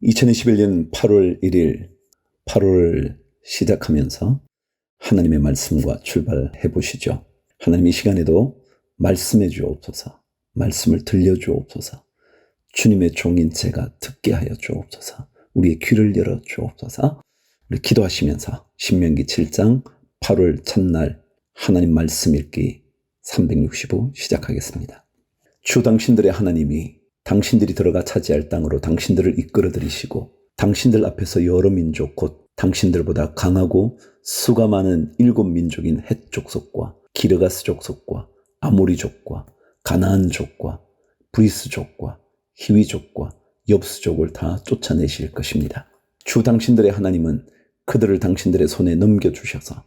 2021년 8월 1일, 8월 시작하면서 하나님의 말씀과 출발해 보시죠. 하나님 이 시간에도 말씀해 주옵소서, 말씀을 들려 주옵소서, 주님의 종인 제가 듣게 하여 주옵소서, 우리의 귀를 열어 주옵소서. 우리 기도하시면서 신명기 7장 8월 첫날 하나님 말씀 읽기 365 시작하겠습니다. 주 당신들의 하나님이 당신들이 들어가 차지할 땅으로 당신들을 이끌어 들이시고 당신들 앞에서 여러 민족 곧 당신들보다 강하고 수가 많은 7민족인 헷 족속과 기르가스 족속과 아모리족과 가나안족과 브리스족과 히위족과 엽수족을 다 쫓아내실 것입니다. 주 당신들의 하나님은 그들을 당신들의 손에 넘겨주셔서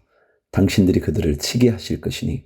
당신들이 그들을 치게 하실 것이니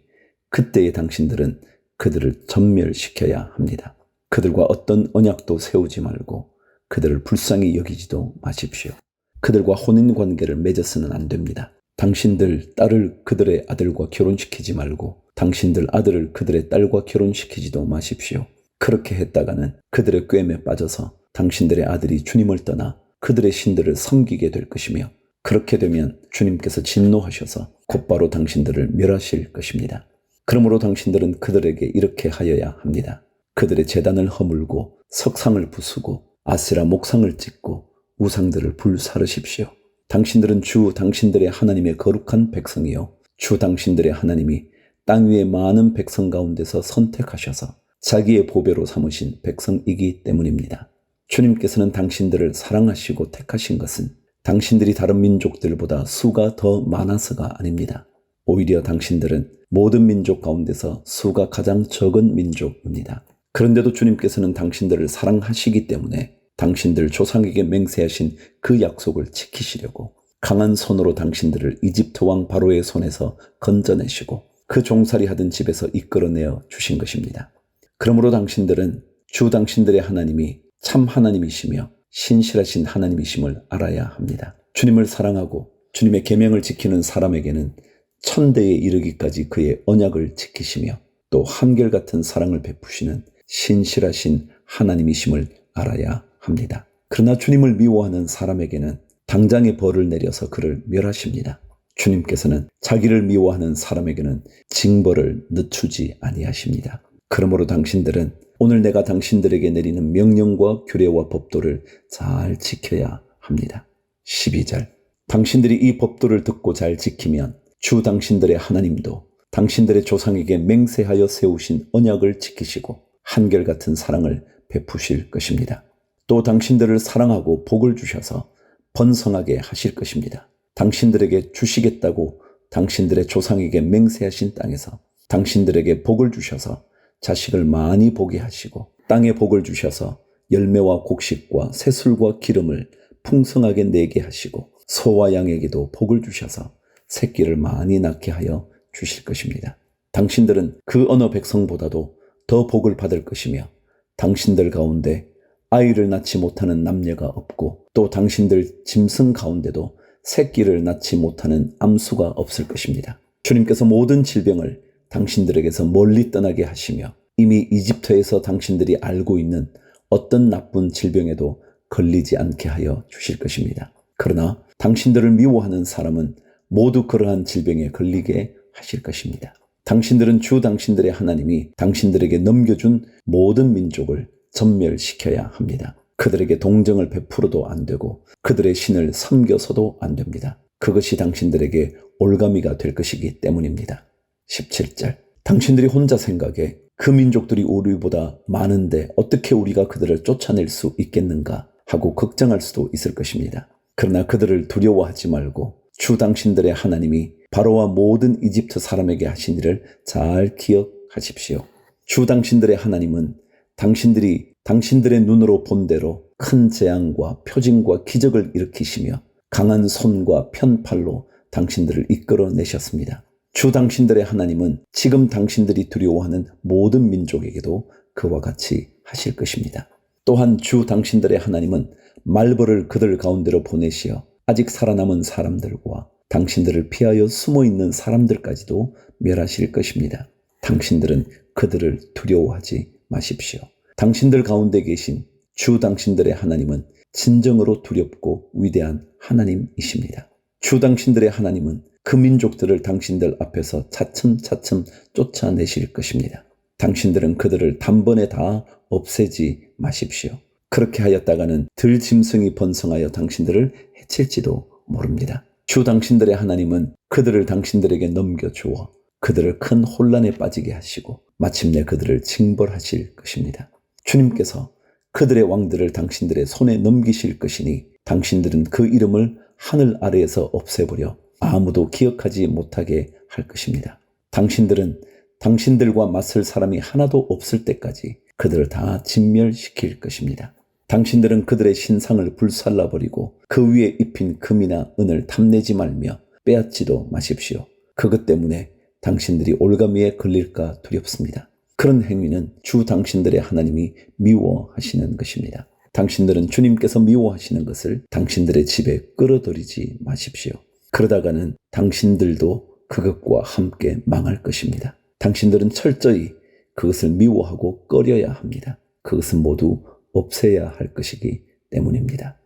그때에 당신들은 그들을 전멸시켜야 합니다. 그들과 어떤 언약도 세우지 말고 그들을 불쌍히 여기지도 마십시오. 그들과 혼인관계를 맺어서는 안 됩니다. 당신들 딸을 그들의 아들과 결혼시키지 말고 당신들 아들을 그들의 딸과 결혼시키지도 마십시오. 그렇게 했다가는 그들의 꾀임에 빠져서 당신들의 아들이 주님을 떠나 그들의 신들을 섬기게 될 것이며 그렇게 되면 주님께서 진노하셔서 곧바로 당신들을 멸하실 것입니다. 그러므로 당신들은 그들에게 이렇게 하여야 합니다. 그들의 제단을 허물고 석상을 부수고 아세라 목상을 찍고 우상들을 불사르십시오. 당신들은 주 당신들의 하나님의 거룩한 백성이요 주 당신들의 하나님이 땅 위의 많은 백성 가운데서 선택하셔서 자기의 보배로 삼으신 백성이기 때문입니다. 주님께서는 당신들을 사랑하시고 택하신 것은 당신들이 다른 민족들보다 수가 더 많아서가 아닙니다. 오히려 당신들은 모든 민족 가운데서 수가 가장 적은 민족입니다. 그런데도 주님께서는 당신들을 사랑하시기 때문에 당신들 조상에게 맹세하신 그 약속을 지키시려고 강한 손으로 당신들을 이집트 왕 바로의 손에서 건져내시고 그 종살이 하던 집에서 이끌어내어 주신 것입니다. 그러므로 당신들은 주 당신들의 하나님이 참 하나님이시며 신실하신 하나님이심을 알아야 합니다. 주님을 사랑하고 주님의 계명을 지키는 사람에게는 천대에 이르기까지 그의 언약을 지키시며 또 한결같은 사랑을 베푸시는 신실하신 하나님이심을 알아야 합니다. 그러나 주님을 미워하는 사람에게는 당장의 벌을 내려서 그를 멸하십니다. 주님께서는 자기를 미워하는 사람에게는 징벌을 늦추지 아니하십니다. 그러므로 당신들은 오늘 내가 당신들에게 내리는 명령과 규례와 법도를 잘 지켜야 합니다. 12절 당신들이 이 법도를 듣고 잘 지키면 주 당신들의 하나님도 당신들의 조상에게 맹세하여 세우신 언약을 지키시고 한결같은 사랑을 베푸실 것입니다. 또 당신들을 사랑하고 복을 주셔서 번성하게 하실 것입니다. 당신들에게 주시겠다고 당신들의 조상에게 맹세하신 땅에서 당신들에게 복을 주셔서 자식을 많이 보게 하시고 땅에 복을 주셔서 열매와 곡식과 새술과 기름을 풍성하게 내게 하시고 소와 양에게도 복을 주셔서 새끼를 많이 낳게 하여 주실 것입니다. 당신들은 그 어느 백성보다도 더 복을 받을 것이며 당신들 가운데 아이를 낳지 못하는 남녀가 없고 또 당신들 짐승 가운데도 새끼를 낳지 못하는 암수가 없을 것입니다. 주님께서 모든 질병을 당신들에게서 멀리 떠나게 하시며 이미 이집트에서 당신들이 알고 있는 어떤 나쁜 질병에도 걸리지 않게 하여 주실 것입니다. 그러나 당신들을 미워하는 사람은 모두 그러한 질병에 걸리게 하실 것입니다. 당신들은 주 당신들의 하나님이 당신들에게 넘겨준 모든 민족을 전멸시켜야 합니다. 그들에게 동정을 베풀어도 안 되고 그들의 신을 섬겨서도 안 됩니다. 그것이 당신들에게 올가미가 될 것이기 때문입니다. 17절 당신들이 혼자 생각해 그 민족들이 우리보다 많은데 어떻게 우리가 그들을 쫓아낼 수 있겠는가 하고 걱정할 수도 있을 것입니다. 그러나 그들을 두려워하지 말고 주 당신들의 하나님이 바로와 모든 이집트 사람에게 하신 일을 잘 기억하십시오. 주 당신들의 하나님은 당신들이 당신들의 눈으로 본 대로 큰 재앙과 표징과 기적을 일으키시며 강한 손과 편팔로 당신들을 이끌어내셨습니다. 주 당신들의 하나님은 지금 당신들이 두려워하는 모든 민족에게도 그와 같이 하실 것입니다. 또한 주 당신들의 하나님은 말벌을 그들 가운데로 보내시어 아직 살아남은 사람들과 당신들을 피하여 숨어있는 사람들까지도 멸하실 것입니다. 당신들은 그들을 두려워하지 마십시오. 당신들 가운데 계신 주 당신들의 하나님은 진정으로 두렵고 위대한 하나님이십니다. 주 당신들의 하나님은 그 민족들을 당신들 앞에서 차츰차츰 쫓아내실 것입니다. 당신들은 그들을 단번에 다 없애지 마십시오. 그렇게 하였다가는 들짐승이 번성하여 당신들을 해칠지도 모릅니다. 주 당신들의 하나님은 그들을 당신들에게 넘겨주어 그들을 큰 혼란에 빠지게 하시고 마침내 그들을 징벌하실 것입니다. 주님께서 그들의 왕들을 당신들의 손에 넘기실 것이니 당신들은 그 이름을 하늘 아래에서 없애버려 아무도 기억하지 못하게 할 것입니다. 당신들은 당신들과 맞설 사람이 하나도 없을 때까지 그들을 다 진멸시킬 것입니다. 당신들은 그들의 신상을 불살라버리고 그 위에 입힌 금이나 은을 탐내지 말며 빼앗지도 마십시오. 그것 때문에 당신들이 올가미에 걸릴까 두렵습니다. 그런 행위는 주 당신들의 하나님이 미워하시는 것입니다. 당신들은 주님께서 미워하시는 것을 당신들의 집에 끌어들이지 마십시오. 그러다가는 당신들도 그것과 함께 망할 것입니다. 당신들은 철저히 그것을 미워하고 꺼려야 합니다. 그것은 모두 없애야 할 것이기 때문입니다.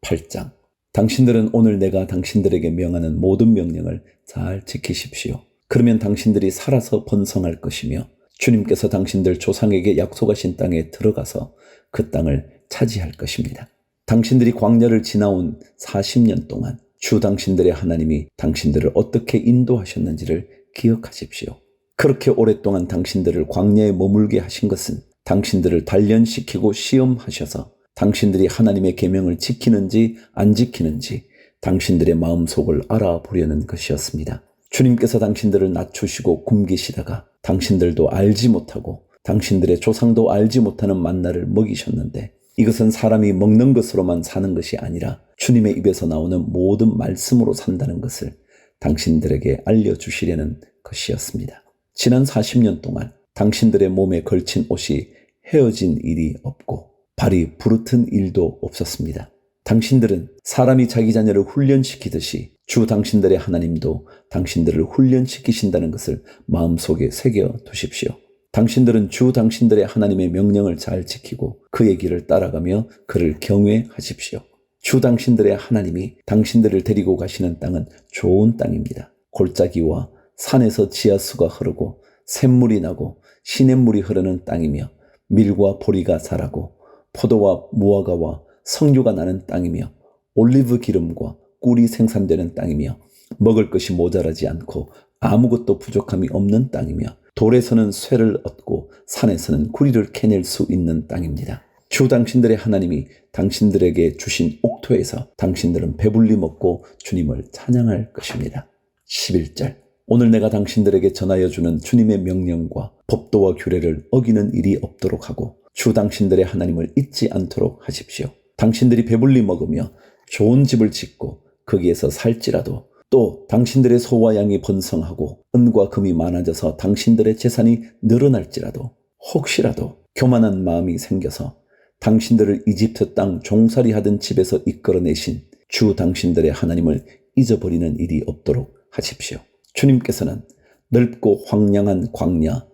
8장. 당신들은 오늘 내가 당신들에게 명하는 모든 명령을 잘 지키십시오. 그러면 당신들이 살아서 번성할 것이며 주님께서 당신들 조상에게 약속하신 땅에 들어가서 그 땅을 차지할 것입니다. 당신들이 광야를 지나온 40년 동안 주 당신들의 하나님이 당신들을 어떻게 인도하셨는지를 기억하십시오. 그렇게 오랫동안 당신들을 광야에 머물게 하신 것은 당신들을 단련시키고 시험하셔서 당신들이 하나님의 계명을 지키는지 안 지키는지 당신들의 마음속을 알아보려는 것이었습니다. 주님께서 당신들을 낮추시고 굶기시다가 당신들도 알지 못하고 당신들의 조상도 알지 못하는 만나를 먹이셨는데 이것은 사람이 먹는 것으로만 사는 것이 아니라 주님의 입에서 나오는 모든 말씀으로 산다는 것을 당신들에게 알려주시려는 것이었습니다. 지난 40년 동안 당신들의 몸에 걸친 옷이 헤어진 일이 없고 발이 부르튼 일도 없었습니다. 당신들은 사람이 자기 자녀를 훈련시키듯이 주 당신들의 하나님도 당신들을 훈련시키신다는 것을 마음속에 새겨 두십시오. 당신들은 주 당신들의 하나님의 명령을 잘 지키고 그의 길을 따라가며 그를 경외하십시오. 주 당신들의 하나님이 당신들을 데리고 가시는 땅은 좋은 땅입니다. 골짜기와 산에서 지하수가 흐르고 샘물이 나고 시냇물이 흐르는 땅이며 밀과 보리가 자라고 포도와 무화과와 석류가 나는 땅이며 올리브 기름과 꿀이 생산되는 땅이며 먹을 것이 모자라지 않고 아무것도 부족함이 없는 땅이며 돌에서는 쇠를 얻고 산에서는 구리를 캐낼 수 있는 땅입니다. 주 당신들의 하나님이 당신들에게 주신 옥토에서 당신들은 배불리 먹고 주님을 찬양할 것입니다. 11절. 오늘 내가 당신들에게 전하여 주는 주님의 명령과 법도와 규례를 어기는 일이 없도록 하고 주 당신들의 하나님을 잊지 않도록 하십시오. 당신들이 배불리 먹으며 좋은 집을 짓고 거기에서 살지라도 또 당신들의 소와 양이 번성하고 은과 금이 많아져서 당신들의 재산이 늘어날지라도 혹시라도 교만한 마음이 생겨서 당신들을 이집트 땅 종살이 하던 집에서 이끌어내신 주 당신들의 하나님을 잊어버리는 일이 없도록 하십시오. 주님께서는 넓고 황량한 광야,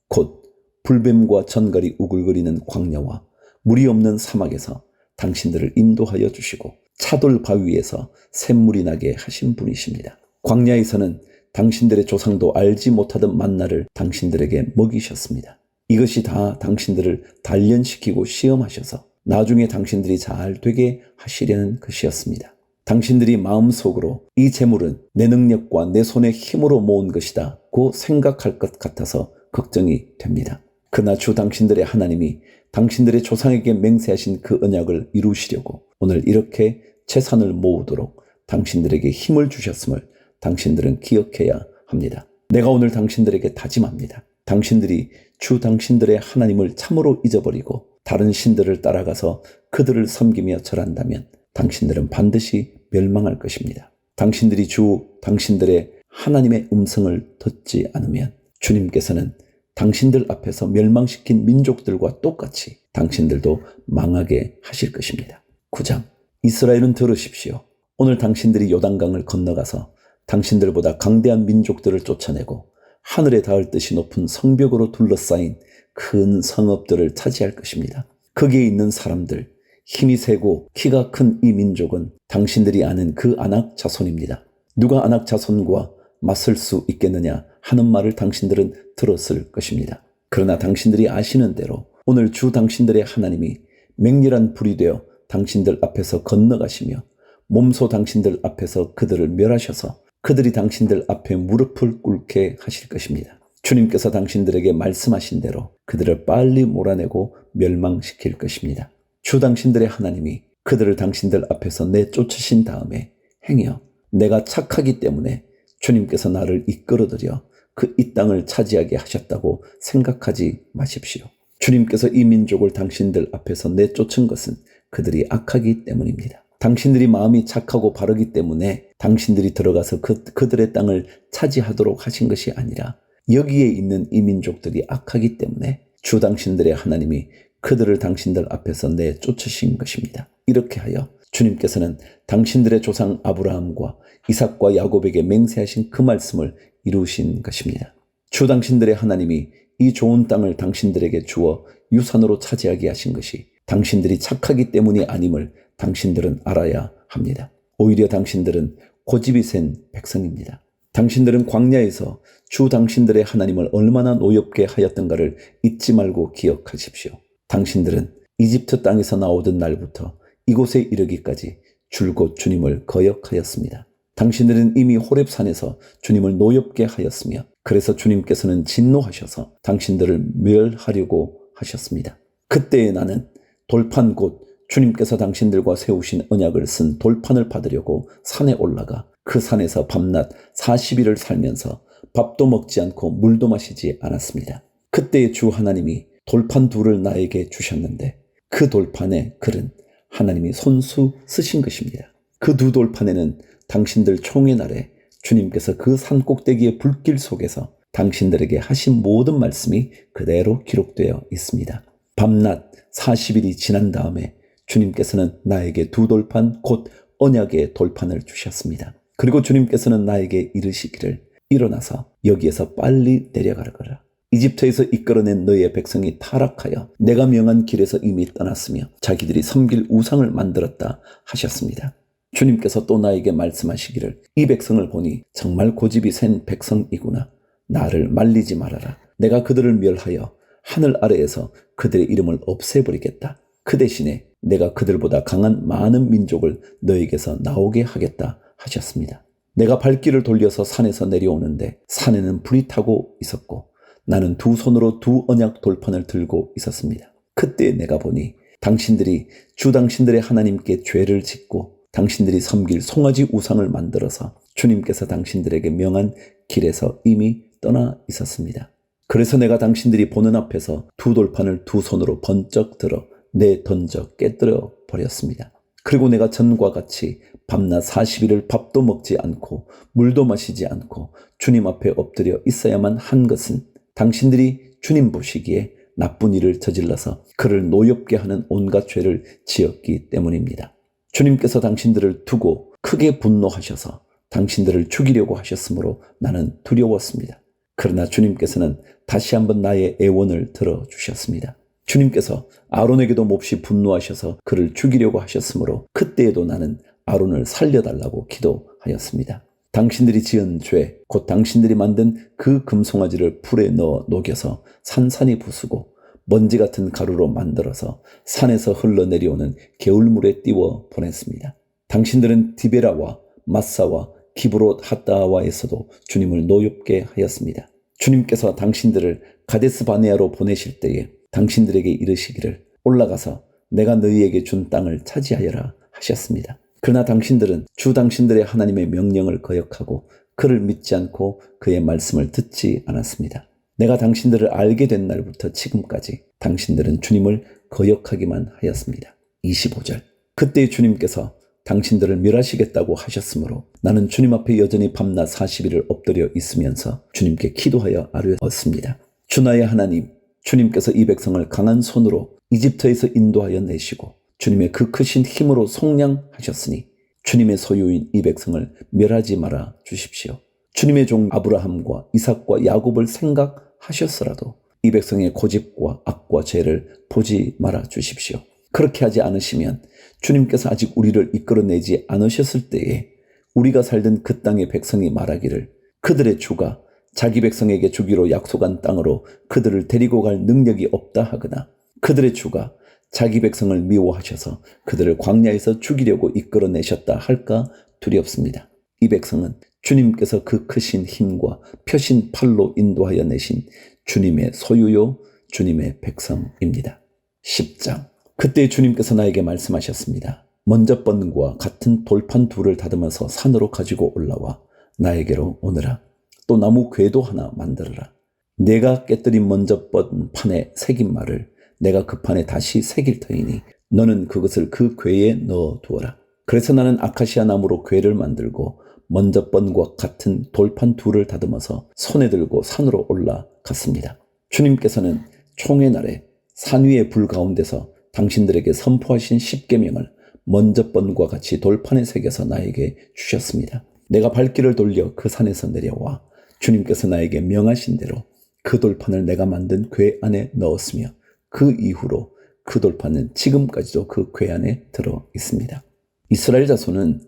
곧 불뱀과 전갈이 우글거리는 광야와 물이 없는 사막에서 당신들을 인도하여 주시고 차돌 바위에서 샘물이 나게 하신 분이십니다. 광야에서는 당신들의 조상도 알지 못하던 만나를 당신들에게 먹이셨습니다. 이것이 다 당신들을 단련시키고 시험하셔서 나중에 당신들이 잘 되게 하시려는 것이었습니다. 당신들이 마음속으로 이 재물은 내 능력과 내 손의 힘으로 모은 것이다 고 생각할 것 같아서 걱정이 됩니다. 그러나 주 당신들의 하나님이 당신들의 조상에게 맹세하신 그 언약을 이루시려고 오늘 이렇게 재산을 모으도록 당신들에게 힘을 주셨음을 당신들은 기억해야 합니다. 내가 오늘 당신들에게 다짐합니다. 당신들이 주 당신들의 하나님을 참으로 잊어버리고 다른 신들을 따라가서 그들을 섬기며 절한다면 당신들은 반드시 멸망할 것입니다. 당신들이 주 당신들의 하나님의 음성을 듣지 않으면 주님께서는 당신들 앞에서 멸망시킨 민족들과 똑같이 당신들도 망하게 하실 것입니다. 9장. 이스라엘은 들으십시오. 오늘 당신들이 요단강을 건너가서 당신들보다 강대한 민족들을 쫓아내고 하늘에 닿을 듯이 높은 성벽으로 둘러싸인 큰 성읍들을 차지할 것입니다. 거기에 있는 사람들, 힘이 세고 키가 큰 이 민족은 당신들이 아는 그 아낙 자손입니다. 누가 아낙 자손과 맞설 수 있겠느냐 하는 말을 당신들은 들었을 것입니다. 그러나 당신들이 아시는 대로 오늘 주 당신들의 하나님이 맹렬한 불이 되어 당신들 앞에서 건너가시며 몸소 당신들 앞에서 그들을 멸하셔서 그들이 당신들 앞에 무릎을 꿇게 하실 것입니다. 주님께서 당신들에게 말씀하신 대로 그들을 빨리 몰아내고 멸망시킬 것입니다. 주 당신들의 하나님이 그들을 당신들 앞에서 내쫓으신 다음에 행여 내가 착하기 때문에 주님께서 나를 이끌어들여 그 이 땅을 차지하게 하셨다고 생각하지 마십시오. 주님께서 이 민족을 당신들 앞에서 내쫓은 것은 그들이 악하기 때문입니다. 당신들이 마음이 착하고 바르기 때문에 당신들이 들어가서 그들의 땅을 차지하도록 하신 것이 아니라 여기에 있는 이 민족들이 악하기 때문에 주 당신들의 하나님이 그들을 당신들 앞에서 내쫓으신 것입니다. 이렇게 하여 주님께서는 당신들의 조상 아브라함과 이삭과 야곱에게 맹세하신 그 말씀을 이루신 것입니다. 주 당신들의 하나님이 이 좋은 땅을 당신들에게 주어 유산으로 차지하게 하신 것이 당신들이 착하기 때문이 아님을 당신들은 알아야 합니다. 오히려 당신들은 고집이 센 백성입니다. 당신들은 광야에서 주 당신들의 하나님을 얼마나 노엽게 하였던가를 잊지 말고 기억하십시오. 당신들은 이집트 땅에서 나오던 날부터 이곳에 이르기까지 줄곧 주님을 거역하였습니다. 당신들은 이미 호렙산에서 주님을 노엽게 하였으며 그래서 주님께서는 진노하셔서 당신들을 멸하려고 하셨습니다. 그때에 나는 돌판 곧 주님께서 당신들과 세우신 언약을 쓴 돌판을 받으려고 산에 올라가 그 산에서 밤낮 40일을 살면서 밥도 먹지 않고 물도 마시지 않았습니다. 그때의 주 하나님이 돌판 둘을 나에게 주셨는데 그 돌판의 글은 하나님이 손수 쓰신 것입니다. 그 두 돌판에는 당신들 총회 날에 주님께서 그 산꼭대기의 불길 속에서 당신들에게 하신 모든 말씀이 그대로 기록되어 있습니다. 밤낮 40일이 지난 다음에 주님께서는 나에게 두 돌판 곧 언약의 돌판을 주셨습니다. 그리고 주님께서는 나에게 이르시기를 일어나서 여기에서 빨리 내려가라. 이집트에서 이끌어낸 너의 백성이 타락하여 내가 명한 길에서 이미 떠났으며 자기들이 섬길 우상을 만들었다 하셨습니다. 주님께서 또 나에게 말씀하시기를 이 백성을 보니 정말 고집이 센 백성이구나. 나를 말리지 말아라. 내가 그들을 멸하여 하늘 아래에서 그들의 이름을 없애버리겠다. 그 대신에 내가 그들보다 강한 많은 민족을 너에게서 나오게 하겠다 하셨습니다. 내가 발길을 돌려서 산에서 내려오는데 산에는 불이 타고 있었고 나는 두 손으로 두 언약 돌판을 들고 있었습니다. 그때 내가 보니 당신들이 주 당신들의 하나님께 죄를 짓고 당신들이 섬길 송아지 우상을 만들어서 주님께서 당신들에게 명한 길에서 이미 떠나 있었습니다. 그래서 내가 당신들이 보는 앞에서 두 돌판을 두 손으로 번쩍 들어 내던져 깨뜨려 버렸습니다. 그리고 내가 전과 같이 밤낮 40일을 밥도 먹지 않고 물도 마시지 않고 주님 앞에 엎드려 있어야만 한 것은 당신들이 주님 보시기에 나쁜 일을 저질러서 그를 노엽게 하는 온갖 죄를 지었기 때문입니다. 주님께서 당신들을 두고 크게 분노하셔서 당신들을 죽이려고 하셨으므로 나는 두려웠습니다. 그러나 주님께서는 다시 한번 나의 애원을 들어주셨습니다. 주님께서 아론에게도 몹시 분노하셔서 그를 죽이려고 하셨으므로 그때에도 나는 아론을 살려달라고 기도하였습니다. 당신들이 지은 죄, 곧 당신들이 만든 그 금송아지를 풀에 넣어 녹여서 산산이 부수고 먼지 같은 가루로 만들어서 산에서 흘러내려오는 개울물에 띄워 보냈습니다. 당신들은 디베라와 마사와 기브롯 핫다와에서도 주님을 노엽게 하였습니다. 주님께서 당신들을 가데스 바네아로 보내실 때에 당신들에게 이르시기를 올라가서 내가 너희에게 준 땅을 차지하여라 하셨습니다. 그러나 당신들은 주 당신들의 하나님의 명령을 거역하고 그를 믿지 않고 그의 말씀을 듣지 않았습니다. 내가 당신들을 알게 된 날부터 지금까지 당신들은 주님을 거역하기만 하였습니다. 25절. 그때 주님께서 당신들을 멸하시겠다고 하셨으므로 나는 주님 앞에 여전히 밤낮 40일을 엎드려 있으면서 주님께 기도하여 아뢰었습니다. 주 나의 하나님, 주님께서 이 백성을 강한 손으로 이집트에서 인도하여 내시고 주님의 그 크신 힘으로 속량하셨으니 주님의 소유인 이 백성을 멸하지 말아 주십시오. 주님의 종 아브라함과 이삭과 야곱을 생각하셨으라도 이 백성의 고집과 악과 죄를 보지 말아 주십시오. 그렇게 하지 않으시면 주님께서 아직 우리를 이끌어내지 않으셨을 때에 우리가 살던 그 땅의 백성이 말하기를 그들의 주가 자기 백성에게 주기로 약속한 땅으로 그들을 데리고 갈 능력이 없다 하거나 그들의 주가 자기 백성을 미워하셔서 그들을 광야에서 죽이려고 이끌어내셨다 할까 두렵습니다. 이 백성은 주님께서 그 크신 힘과 펴신 팔로 인도하여 내신 주님의 소유요 주님의 백성입니다. 10장. 그때 주님께서 나에게 말씀하셨습니다. 먼저번과 같은 돌판 둘을 다듬어서 산으로 가지고 올라와 나에게로 오너라. 또 나무 궤도 하나 만들어라. 내가 깨뜨린 먼저번 판에 새긴 말을 내가 그 판에 다시 새길 터이니 너는 그것을 그 궤에 넣어 두어라. 그래서 나는 아카시아 나무로 궤를 만들고 먼저번과 같은 돌판 둘을 다듬어서 손에 들고 산으로 올라갔습니다. 주님께서는 총의 날에 산 위의 불 가운데서 당신들에게 선포하신 10계명을 먼저번과 같이 돌판에 새겨서 나에게 주셨습니다. 내가 발길을 돌려 그 산에서 내려와 주님께서 나에게 명하신 대로 그 돌판을 내가 만든 궤 안에 넣었으며 그 이후로 그 돌판은 지금까지도 그 궤 안에 들어 있습니다. 이스라엘 자손은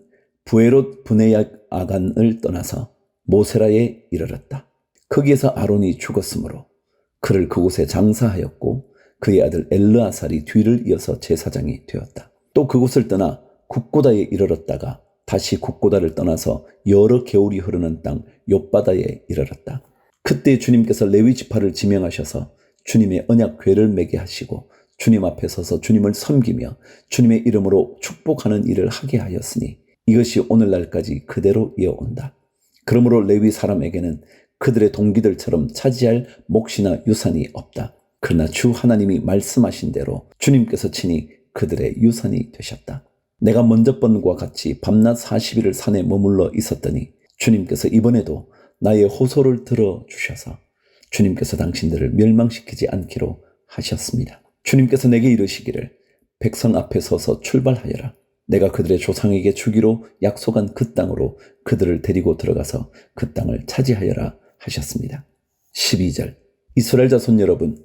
부에롯 브네약 아간을 떠나서 모세라에 이르렀다. 거기에서 아론이 죽었으므로 그를 그곳에 장사하였고 그의 아들 엘르아살이 뒤를 이어서 제사장이 되었다. 또 그곳을 떠나 굽고다에 이르렀다가 다시 굽고다를 떠나서 여러 겨울이 흐르는 땅 욥바다에 이르렀다. 그때 주님께서 레위 지파를 지명하셔서 주님의 언약 궤를 매게 하시고 주님 앞에 서서 주님을 섬기며 주님의 이름으로 축복하는 일을 하게 하였으니 이것이 오늘날까지 그대로 이어온다. 그러므로 레위 사람에게는 그들의 동기들처럼 차지할 몫이나 유산이 없다. 그러나 주 하나님이 말씀하신 대로 주님께서 친히 그들의 유산이 되셨다. 내가 먼저번과 같이 밤낮 40일을 산에 머물러 있었더니 주님께서 이번에도 나의 호소를 들어주셔서 주님께서 당신들을 멸망시키지 않기로 하셨습니다. 주님께서 내게 이르시기를 백성 앞에 서서 출발하여라. 내가 그들의 조상에게 주기로 약속한 그 땅으로 그들을 데리고 들어가서 그 땅을 차지하여라 하셨습니다. 12절. 이스라엘 자손 여러분,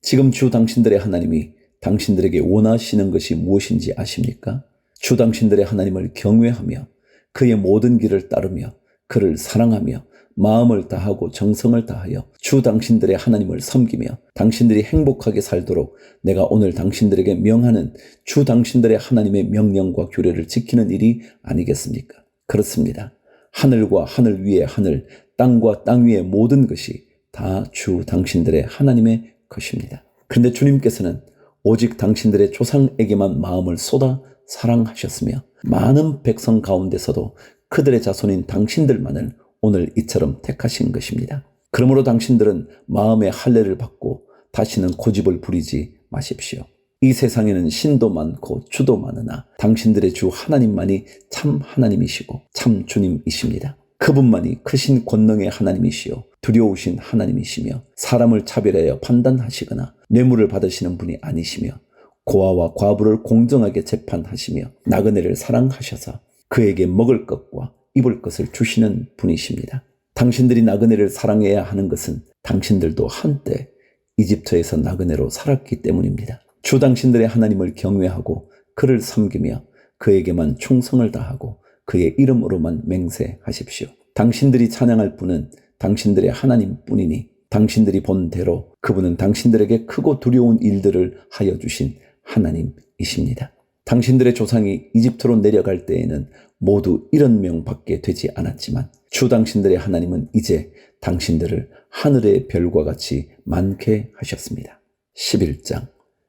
지금 주 당신들의 하나님이 당신들에게 원하시는 것이 무엇인지 아십니까? 주 당신들의 하나님을 경외하며 그의 모든 길을 따르며 그를 사랑하며 마음을 다하고 정성을 다하여 주 당신들의 하나님을 섬기며 당신들이 행복하게 살도록 내가 오늘 당신들에게 명하는 주 당신들의 하나님의 명령과 규례를 지키는 일이 아니겠습니까? 그렇습니다. 하늘과 하늘 위의 하늘, 땅과 땅 위의 모든 것이 다 주 당신들의 하나님의 것입니다. 그런데 주님께서는 오직 당신들의 조상에게만 마음을 쏟아 사랑하셨으며 많은 백성 가운데서도 그들의 자손인 당신들만을 오늘 이처럼 택하신 것입니다. 그러므로 당신들은 마음의 할례를 받고 다시는 고집을 부리지 마십시오. 이 세상에는 신도 많고 주도 많으나 당신들의 주 하나님만이 참 하나님이시고 참 주님이십니다. 그분만이 크신 권능의 하나님이시요 두려우신 하나님이시며 사람을 차별하여 판단하시거나 뇌물을 받으시는 분이 아니시며 고아와 과부를 공정하게 재판하시며 나그네를 사랑하셔서 그에게 먹을 것과 입을 것을 주시는 분이십니다. 당신들이 나그네를 사랑해야 하는 것은 당신들도 한때 이집트에서 나그네로 살았기 때문입니다. 주 당신들의 하나님을 경외하고 그를 섬기며 그에게만 충성을 다하고 그의 이름으로만 맹세하십시오. 당신들이 찬양할 분은 당신들의 하나님뿐이니 당신들이 본 대로 그분은 당신들에게 크고 두려운 일들을 하여 주신 하나님이십니다. 당신들의 조상이 이집트로 내려갈 때에는 모두 1,000명밖에 되지 않았지만 주 당신들의 하나님은 이제 당신들을 하늘의 별과 같이 많게 하셨습니다. 11장.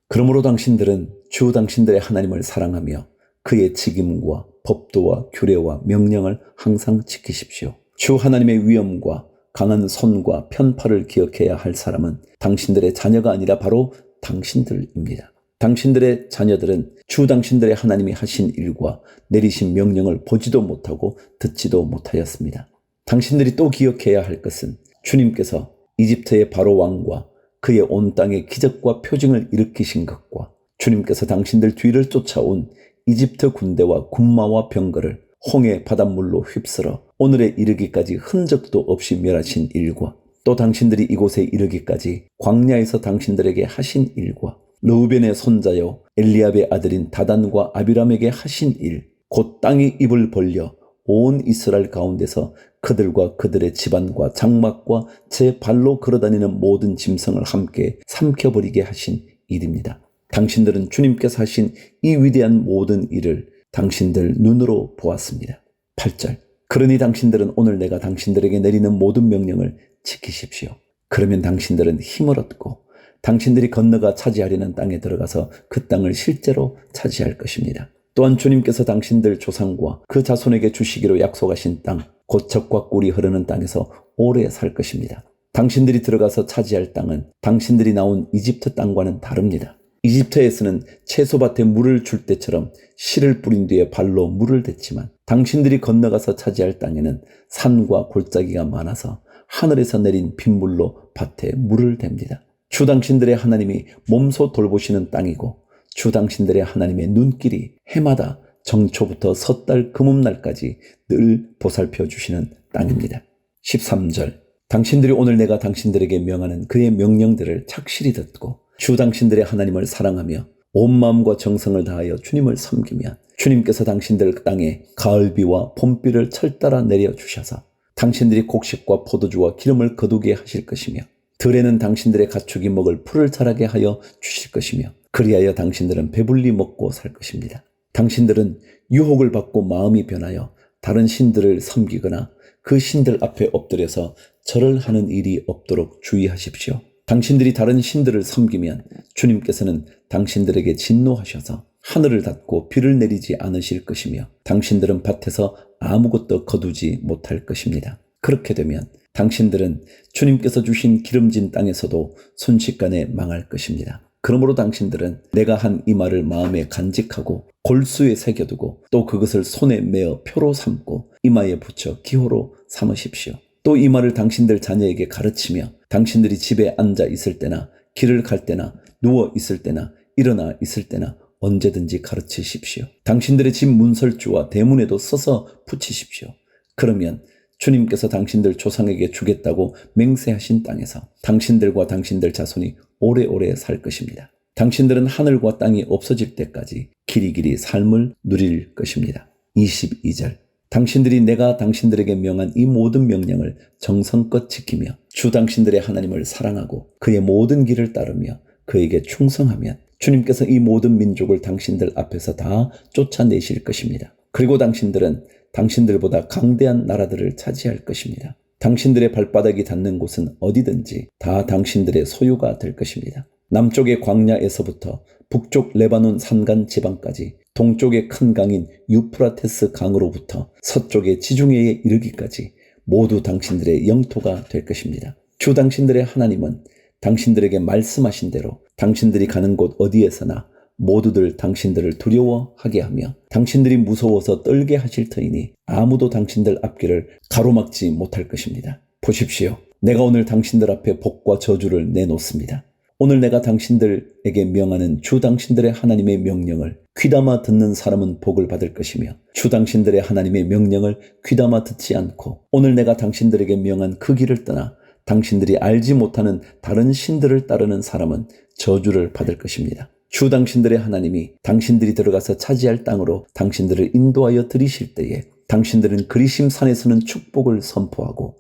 그러므로 당신들은 주 당신들의 하나님을 사랑하며 그의 책임과 법도와 규례와 명령을 항상 지키십시오. 주 하나님의 위엄과 강한 손과 편팔을 기억해야 할 사람은 당신들의 자녀가 아니라 바로 당신들입니다. 당신들의 자녀들은 주 당신들의 하나님이 하신 일과 내리신 명령을 보지도 못하고 듣지도 못하였습니다. 당신들이 또 기억해야 할 것은 주님께서 이집트의 바로 왕과 그의 온 땅에 기적과 표징을 일으키신 것과 주님께서 당신들 뒤를 쫓아온 이집트 군대와 군마와 병거를 홍해 바닷물로 휩쓸어 오늘에 이르기까지 흔적도 없이 멸하신 일과 또 당신들이 이곳에 이르기까지 광야에서 당신들에게 하신 일과 르우벤의 손자요 엘리압의 아들인 다단과 아비람에게 하신 일, 곧 땅이 입을 벌려 온 이스라엘 가운데서 그들과 그들의 집안과 장막과 제 발로 걸어다니는 모든 짐승을 함께 삼켜버리게 하신 일입니다. 당신들은 주님께서 하신 이 위대한 모든 일을 당신들 눈으로 보았습니다. 8절. 그러니 당신들은 오늘 내가 당신들에게 내리는 모든 명령을 지키십시오. 그러면 당신들은 힘을 얻고 당신들이 건너가 차지하려는 땅에 들어가서 그 땅을 실제로 차지할 것입니다. 또한 주님께서 당신들 조상과 그 자손에게 주시기로 약속하신 땅, 곧 젖과 꿀이 흐르는 땅에서 오래 살 것입니다. 당신들이 들어가서 차지할 땅은 당신들이 나온 이집트 땅과는 다릅니다. 이집트에서는 채소밭에 물을 줄 때처럼 씨를 뿌린 뒤에 발로 물을 댔지만 당신들이 건너가서 차지할 땅에는 산과 골짜기가 많아서 하늘에서 내린 빗물로 밭에 물을 댑니다. 주 당신들의 하나님이 몸소 돌보시는 땅이고 주 당신들의 하나님의 눈길이 해마다 정초부터 섣달 금음날까지 늘 보살펴 주시는 땅입니다. 13절. 당신들이 오늘 내가 당신들에게 명하는 그의 명령들을 착실히 듣고 주 당신들의 하나님을 사랑하며 온 마음과 정성을 다하여 주님을 섬기면 주님께서 당신들 땅에 가을비와 봄비를 철따라 내려주셔서 당신들이 곡식과 포도주와 기름을 거두게 하실 것이며 들에는 당신들의 가축이 먹을 풀을 자라게 하여 주실 것이며 그리하여 당신들은 배불리 먹고 살 것입니다. 당신들은 유혹을 받고 마음이 변하여 다른 신들을 섬기거나 그 신들 앞에 엎드려서 절을 하는 일이 없도록 주의하십시오. 당신들이 다른 신들을 섬기면 주님께서는 당신들에게 진노하셔서 하늘을 닫고 비를 내리지 않으실 것이며 당신들은 밭에서 아무것도 거두지 못할 것입니다. 그렇게 되면 당신들은 주님께서 주신 기름진 땅에서도 순식간에 망할 것입니다. 그러므로 당신들은 내가 한 이 말을 마음에 간직하고 골수에 새겨두고 또 그것을 손에 메어 표로 삼고 이마에 붙여 기호로 삼으십시오. 또 이 말을 당신들 자녀에게 가르치며 당신들이 집에 앉아 있을 때나 길을 갈 때나 누워 있을 때나 일어나 있을 때나 언제든지 가르치십시오. 당신들의 집 문설주와 대문에도 써서 붙이십시오. 그러면 주님께서 당신들 조상에게 주겠다고 맹세하신 땅에서 당신들과 당신들 자손이 오래오래 살 것입니다. 당신들은 하늘과 땅이 없어질 때까지 길이길이 삶을 누릴 것입니다. 22절. 당신들이 내가 당신들에게 명한 이 모든 명령을 정성껏 지키며 주 당신들의 하나님을 사랑하고 그의 모든 길을 따르며 그에게 충성하면 주님께서 이 모든 민족을 당신들 앞에서 다 쫓아내실 것입니다. 그리고 당신들은 당신들보다 강대한 나라들을 차지할 것입니다. 당신들의 발바닥이 닿는 곳은 어디든지 다 당신들의 소유가 될 것입니다. 남쪽의 광야에서부터 북쪽 레바논 산간 지방까지 동쪽의 큰 강인 유프라테스 강으로부터 서쪽의 지중해에 이르기까지 모두 당신들의 영토가 될 것입니다. 주 당신들의 하나님은 당신들에게 말씀하신 대로 당신들이 가는 곳 어디에서나 모두들 당신들을 두려워하게 하며 당신들이 무서워서 떨게 하실 터이니 아무도 당신들 앞길을 가로막지 못할 것입니다. 보십시오. 내가 오늘 당신들 앞에 복과 저주를 내놓습니다. 오늘 내가 당신들에게 명하는 주 당신들의 하나님의 명령을 귀담아 듣는 사람은 복을 받을 것이며 주 당신들의 하나님의 명령을 귀담아 듣지 않고 오늘 내가 당신들에게 명한 그 길을 떠나 당신들이 알지 못하는 다른 신들을 따르는 사람은 저주를 받을 것입니다. 주 당신들의 하나님이 당신들이 들어가서 차지할 땅으로 당신들을 인도하여 들이실 때에 당신들은 그리심 산에서는 축복을 선포하고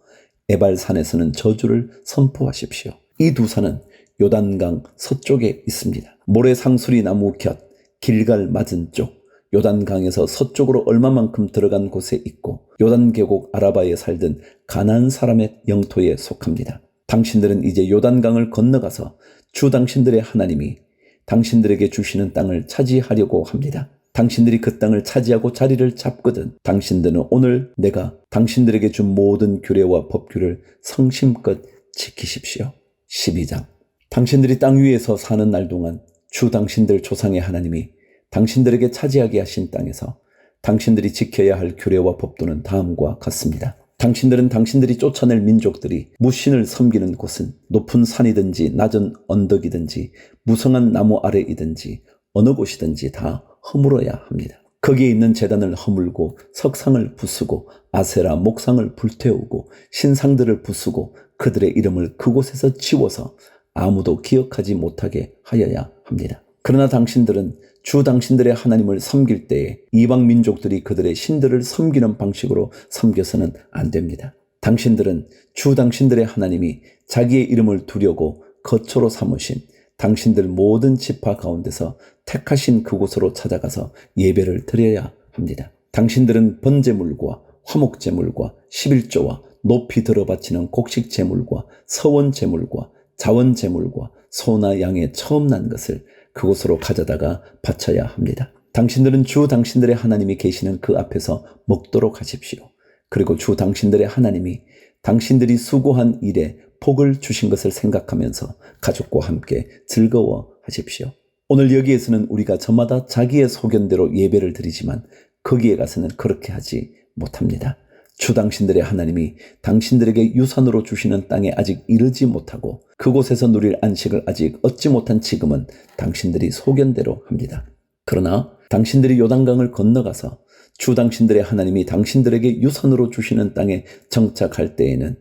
에발 산에서는 저주를 선포하십시오. 이 두 산은 요단강 서쪽에 있습니다. 모래 상수리 나무 곁 길갈 맞은 쪽 요단강에서 서쪽으로 얼마만큼 들어간 곳에 있고 요단 계곡 아라바에 살던 가나안 사람의 영토에 속합니다. 당신들은 이제 요단강을 건너가서 주 당신들의 하나님이 당신들에게 주시는 땅을 차지하려고 합니다. 당신들이 그 땅을 차지하고 자리를 잡거든 당신들은 오늘 내가 당신들에게 준 모든 규례와 법규를 성심껏 지키십시오. 12장. 당신들이 땅 위에서 사는 날 동안 주 당신들 조상의 하나님이 당신들에게 차지하게 하신 땅에서 당신들이 지켜야 할 규례와 법도는 다음과 같습니다. 당신들은 당신들이 쫓아낼 민족들이 무신을 섬기는 곳은 높은 산이든지 낮은 언덕이든지 무성한 나무 아래이든지 어느 곳이든지 다 허물어야 합니다. 거기에 있는 제단을 허물고 석상을 부수고 아세라 목상을 불태우고 신상들을 부수고 그들의 이름을 그곳에서 지워서 아무도 기억하지 못하게 하여야 합니다. 그러나 당신들은 주 당신들의 하나님을 섬길 때에 이방 민족들이 그들의 신들을 섬기는 방식으로 섬겨서는 안 됩니다. 당신들은 주 당신들의 하나님이 자기의 이름을 두려고 거처로 삼으신 당신들 모든 지파 가운데서 택하신 그곳으로 찾아가서 예배를 드려야 합니다. 당신들은 번제물과 화목제물과 11조와 높이 들어바치는 곡식제물과 서원제물과 자원제물과 소나 양의 처음 난 것을 그곳으로 가져다가 바쳐야 합니다. 당신들은 주 당신들의 하나님이 계시는 그 앞에서 먹도록 하십시오. 그리고 주 당신들의 하나님이 당신들이 수고한 일에 복을 주신 것을 생각하면서 가족과 함께 즐거워하십시오. 오늘 여기에서는 우리가 저마다 자기의 소견대로 예배를 드리지만 거기에 가서는 그렇게 하지 못합니다. 주 당신들의 하나님이 당신들에게 유산으로 주시는 땅에 아직 이르지 못하고 그곳에서 누릴 안식을 아직 얻지 못한 지금은 당신들이 소견대로 합니다. 그러나 당신들이 요단강을 건너가서 주 당신들의 하나님이 당신들에게 유산으로 주시는 땅에 정착할 때에는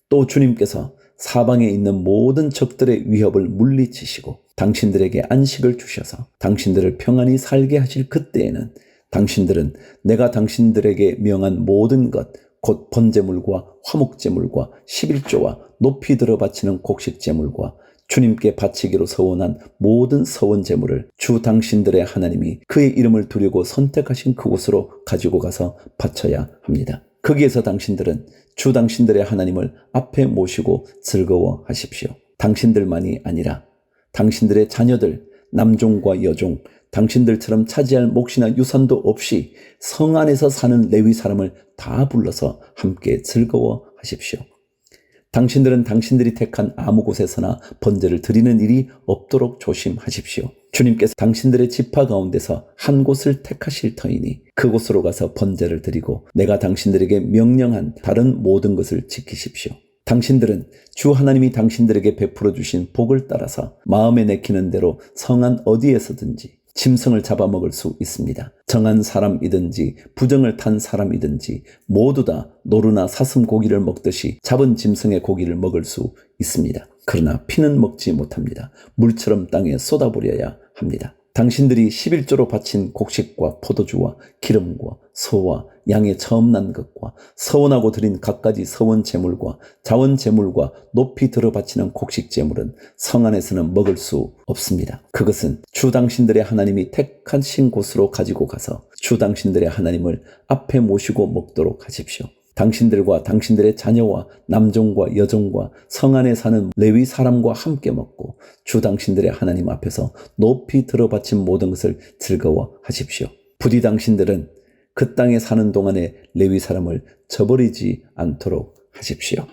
또 주님께서 사방에 있는 모든 적들의 위협을 물리치시고 당신들에게 안식을 주셔서 당신들을 평안히 살게 하실 그때에는 당신들은 내가 당신들에게 명한 모든 것, 곧 번제물과 화목제물과 11조와 높이 들어바치는 곡식제물과 주님께 바치기로 서원한 모든 서원제물을 주 당신들의 하나님이 그의 이름을 두려고 선택하신 그곳으로 가지고 가서 바쳐야 합니다. 거기에서 당신들은 주 당신들의 하나님을 앞에 모시고 즐거워하십시오. 당신들만이 아니라 당신들의 자녀들, 남종과 여종, 당신들처럼 차지할 몫이나 유산도 없이 성 안에서 사는 레위 사람을 다 불러서 함께 즐거워하십시오. 당신들은 당신들이 택한 아무 곳에서나 번제를 드리는 일이 없도록 조심하십시오. 주님께서 당신들의 지파 가운데서 한 곳을 택하실 터이니 그곳으로 가서 번제를 드리고 내가 당신들에게 명령한 다른 모든 것을 지키십시오. 당신들은 주 하나님이 당신들에게 베풀어 주신 복을 따라서 마음에 내키는 대로 성안 어디에서든지 짐승을 잡아먹을 수 있습니다. 정한 사람이든지 부정을 탄 사람이든지 모두 다 노루나 사슴 고기를 먹듯이 잡은 짐승의 고기를 먹을 수 있습니다. 그러나 피는 먹지 못합니다. 물처럼 땅에 쏟아버려야 합니다. 당신들이 11조로 바친 곡식과 포도주와 기름과 소와 양의 처음 난 것과 서원하고 드린 갖가지 서원 제물과 자원 제물과 높이 들어 바치는 곡식 제물은 성 안에서는 먹을 수 없습니다. 그것은 주 당신들의 하나님이 택하신 곳으로 가지고 가서 주 당신들의 하나님을 앞에 모시고 먹도록 하십시오. 당신들과 당신들의 자녀와 남종과 여종과 성 안에 사는 레위 사람과 함께 먹고 주 당신들의 하나님 앞에서 높이 들어바친 모든 것을 즐거워하십시오. 부디 당신들은 그 땅에 사는 동안에 레위 사람을 저버리지 않도록 하십시오.